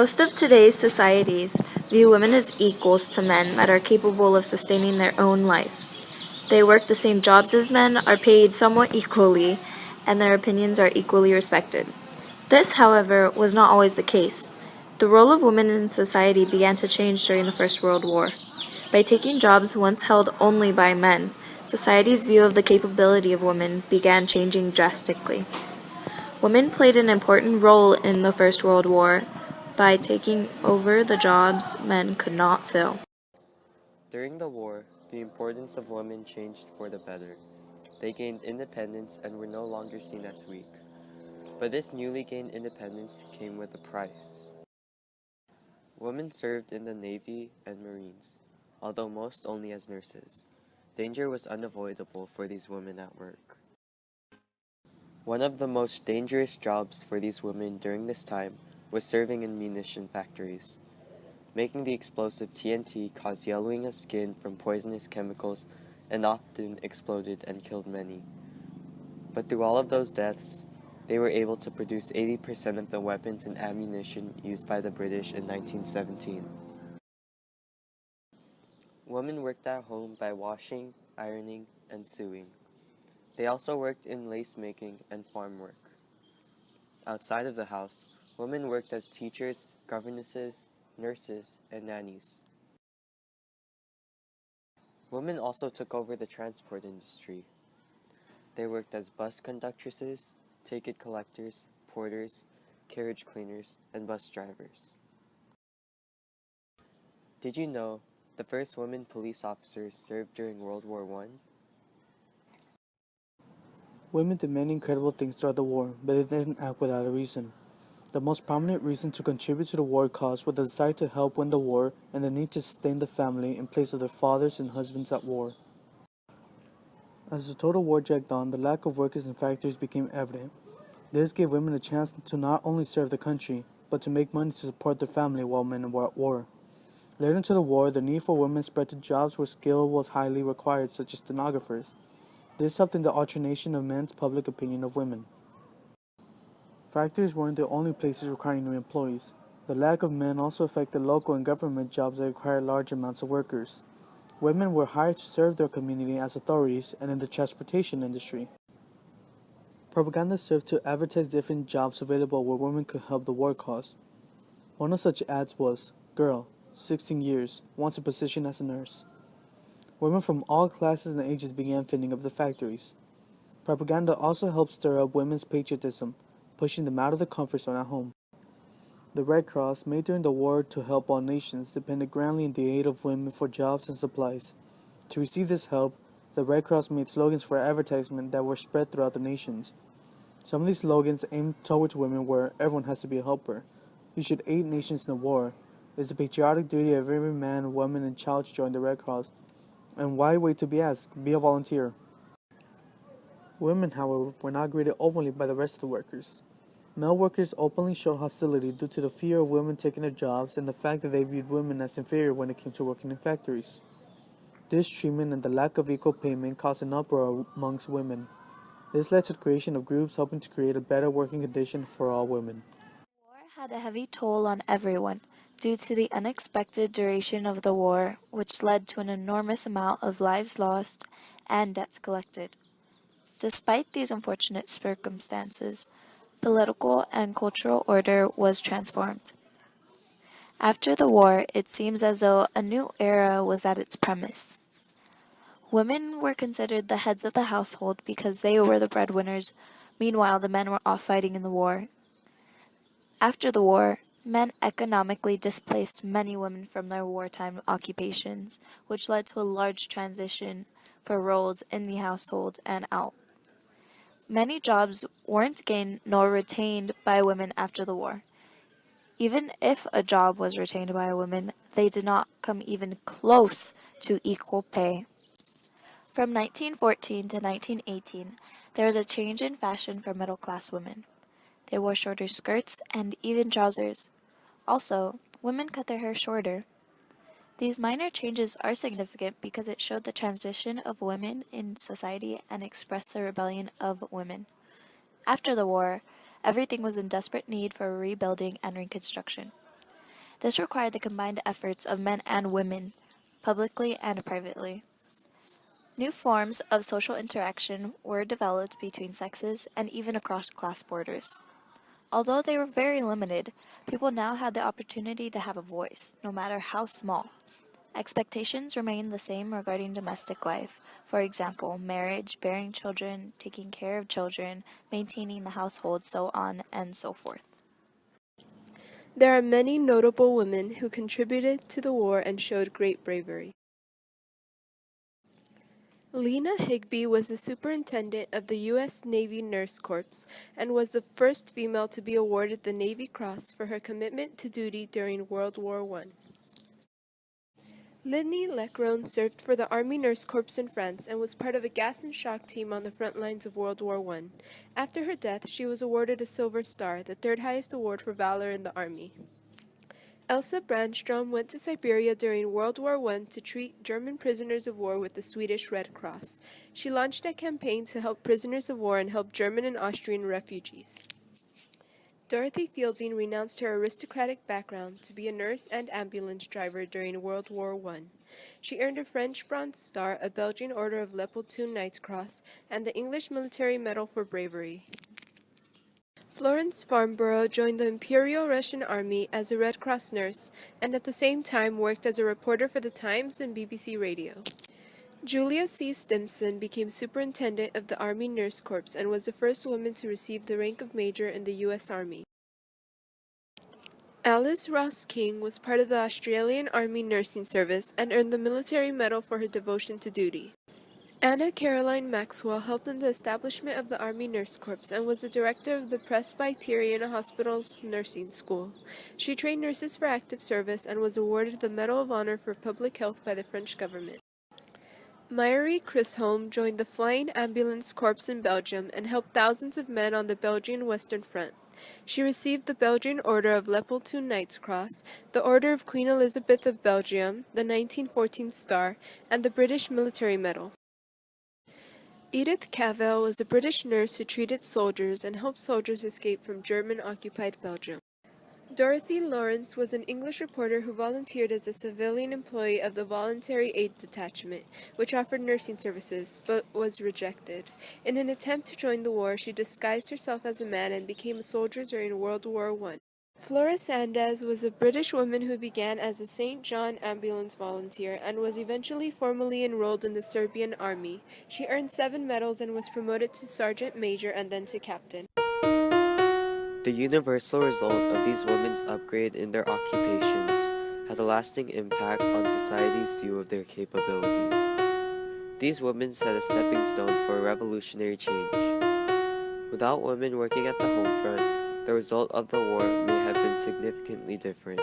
Most of today's societies view women as equals to men that are capable of sustaining their own life. They work the same jobs as men, are paid somewhat equally, and their opinions are equally respected. This, however, was not always the case. The role of women in society began to change during the First World War. By taking jobs once held only by men, society's view of the capability of women began changing drastically. Women played an important role in the First World War by taking over the jobs men could not fill. During the war, the importance of women changed for the better. They gained independence and were no longer seen as weak. But this newly gained independence came with a price. Women served in the Navy and Marines, although most only as nurses. Danger was unavoidable for these women at work. One of the most dangerous jobs for these women during this time was serving in munition factories. Making the explosive TNT caused yellowing of skin from poisonous chemicals and often exploded and killed many. But through all of those deaths, they were able to produce 80% of the weapons and ammunition used by the British in 1917. Women worked at home by washing, ironing, and sewing. They also worked in lace making and farm work. Outside of the house, women worked as teachers, governesses, nurses, and nannies. Women also took over the transport industry. They worked as bus conductresses, ticket collectors, porters, carriage cleaners, and bus drivers. Did you know the first women police officers served during World War I? Women did many incredible things throughout the war, but they didn't act without a reason. The most prominent reason to contribute to the war cause was the desire to help win the war and the need to sustain the family in place of their fathers and husbands at war. As the total war dragged on, the lack of workers in factories became evident. This gave women a chance to not only serve the country, but to make money to support their family while men were at war. Later into the war, the need for women spread to jobs where skill was highly required, such as stenographers. This helped in the alternation of men's public opinion of women. Factories weren't the only places requiring new employees. The lack of men also affected local and government jobs that required large amounts of workers. Women were hired to serve their community as authorities and in the transportation industry. Propaganda served to advertise different jobs available where women could help the war cause. One of such ads was, "Girl, 16 years, wants a position as a nurse." Women from all classes and ages began filling up the factories. Propaganda also helped stir up women's patriotism, pushing them out of the comfort zone at home. The Red Cross, made during the war to help all nations, depended greatly on the aid of women for jobs and supplies. To receive this help, the Red Cross made slogans for advertisement that were spread throughout the nations. Some of these slogans aimed towards women were, "Everyone has to be a helper," "You should aid nations in the war," "It's the patriotic duty of every man, woman, and child to join the Red Cross," and "Why wait to be asked? Be a volunteer." Women, however, were not greeted openly by the rest of the workers. Male workers openly showed hostility due to the fear of women taking their jobs and the fact that they viewed women as inferior when it came to working in factories. This treatment and the lack of equal payment caused an uproar amongst women. This led to the creation of groups hoping to create a better working condition for all women. War had a heavy toll on everyone due to the unexpected duration of the war, which led to an enormous amount of lives lost and debts collected. Despite these unfortunate circumstances, political and cultural order was transformed. After the war, it seems as though a new era was at its premise. Women were considered the heads of the household because they were the breadwinners. Meanwhile, the men were off fighting in the war. After the war, men economically displaced many women from their wartime occupations, which led to a large transition for roles in the household and out. Many jobs weren't gained nor retained by women after the war. Even if a job was retained by a woman, they did not come even close to equal pay. From 1914 to 1918, there was a change in fashion for middle-class women. They wore shorter skirts and even trousers. Also, women cut their hair shorter. These minor changes are significant because it showed the transition of women in society and expressed the rebellion of women. After the war, everything was in desperate need for rebuilding and reconstruction. This required the combined efforts of men and women, publicly and privately. New forms of social interaction were developed between sexes and even across class borders. Although they were very limited, people now had the opportunity to have a voice, no matter how small. Expectations remained the same regarding domestic life. For example, marriage, bearing children, taking care of children, maintaining the household, so on and so forth. There are many notable women who contributed to the war and showed great bravery. Lena Higbee was the superintendent of the U.S. Navy Nurse Corps and was the first female to be awarded the Navy Cross for her commitment to duty during World War I. Lidney Leckrone served for the Army Nurse Corps in France and was part of a gas and shock team on the front lines of World War I. After her death, she was awarded a Silver Star, the third highest award for valor in the Army. Elsa Brandstrom went to Siberia during World War I to treat German prisoners of war with the Swedish Red Cross. She launched a campaign to help prisoners of war and help German and Austrian refugees. Dorothy Fielding renounced her aristocratic background to be a nurse and ambulance driver during World War I. She earned a French Bronze Star, a Belgian Order of Leopoldine Knight's Cross, and the English Military Medal for Bravery. Florence Farnborough joined the Imperial Russian Army as a Red Cross nurse and at the same time worked as a reporter for the Times and BBC Radio. Julia C. Stimson became superintendent of the Army Nurse Corps and was the first woman to receive the rank of major in the U.S. Army. Alice Ross King was part of the Australian Army Nursing Service and earned the Military Medal for her devotion to duty. Anna Caroline Maxwell helped in the establishment of the Army Nurse Corps and was the director of the Presbyterian Hospital's nursing school. She trained nurses for active service and was awarded the Medal of Honor for Public Health by the French government. Myri Chisholm joined the Flying Ambulance Corps in Belgium and helped thousands of men on the Belgian Western Front. She received the Belgian Order of Leopoldine Knight's Cross, the Order of Queen Elizabeth of Belgium, the 1914 Star, and the British Military Medal. Edith Cavell was a British nurse who treated soldiers and helped soldiers escape from German-occupied Belgium. Dorothy Lawrence was an English reporter who volunteered as a civilian employee of the Voluntary Aid Detachment, which offered nursing services, but was rejected. In an attempt to join the war, she disguised herself as a man and became a soldier during World War I. Flora Saenz was a British woman who began as a St. John ambulance volunteer and was eventually formally enrolled in the Serbian army. She earned 7 medals and was promoted to sergeant major and then to captain. The universal result of these women's upgrade in their occupations had a lasting impact on society's view of their capabilities. These women set a stepping stone for a revolutionary change. Without women working at the home front, the result of the war may have been significantly different.